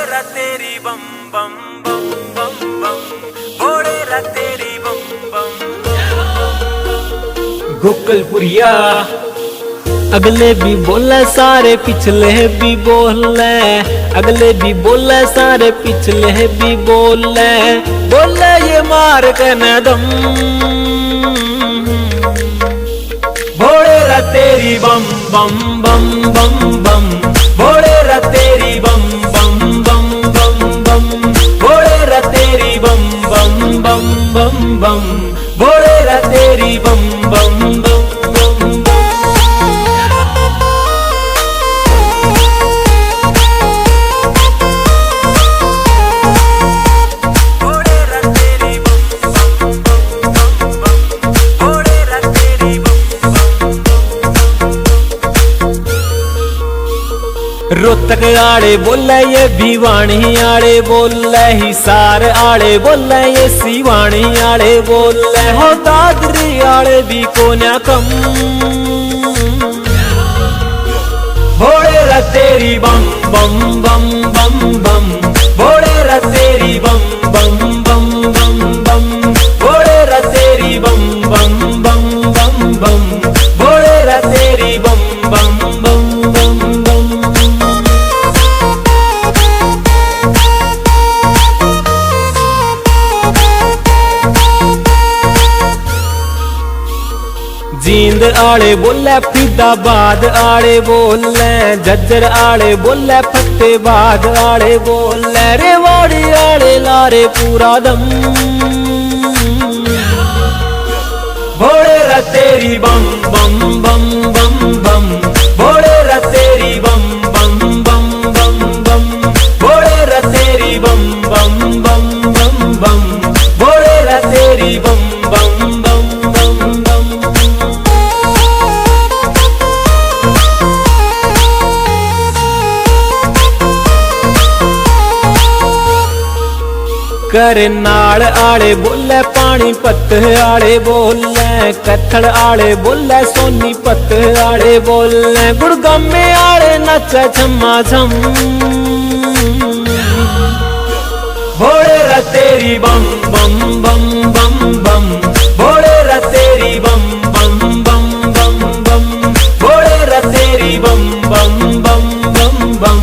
रा तेरी बम बम बम बम बम, भोले रा तेरी बम बम। गोकुलपुरिया अगले भी बोले सारे पिछले भी बोले, अगले भी बोले सारे पिछले भी बोले, बोले ये मार के न दम। भोले रा तेरी बम बम बम बम बम, भोले रा तेरी बम बम बम बम बम, भोले रा तेरी बम बम बम बम बम, भोले रा तेरी बम बम बम बम बम। रोहतक आड़े बोले ये भिवानी आड़े बोले, हिसार आड़े बोले ये सिवानी आड़े बोले, हो दादरी आड़े भी कोन्या कम। भोले रा तेरी बम बम बम बम बम, भोले रा तेरी बम बम बम बम बम, भोले रा तेरी बम बम बम बम बम, भोले रा तेरी बम बम बम बम बम। जींद आड़े बोले फरीदाबाद आड़े बोले, झज्जर आड़े बोले फतेहाबाद आड़े बोले, रेवाड़ी आड़े लारे पूरा दम। भोले रा तेरी बम बम बम बम बम, भोले रा तेरी बम बम बम बम बम, भोले रा तेरी बम बम बम बम बम, भोले रा तेरी बम बम बम बम बम। करनाल आड़े बोले पानीपत आड़े बोले, कत्थड़ आड़े बोले सोनीपत आड़े बोले, गुड़गामे आड़े नचे छम्मा छम। भोले रा तेरी बम बम बम बम बम, भोले रा तेरी बम बम बम बम बम, भोले रा तेरी बम बम बम बम बम,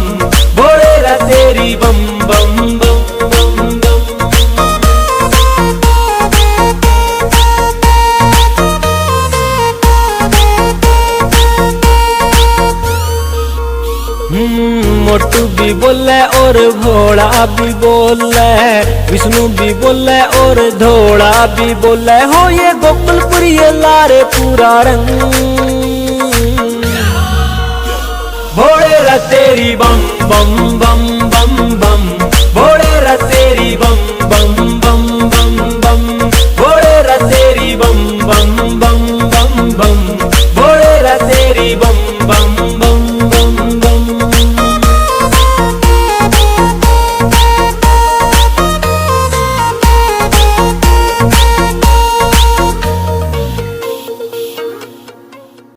भोले रा तेरी बम बम बम बम बम। मोटू भी बोले और भोला भी बोले, विष्णु भी बोले और धोड़ा भी बोले, हो ये गोकुलपुरी लारे पूरा रंग। भोले रा तेरी बम बम बम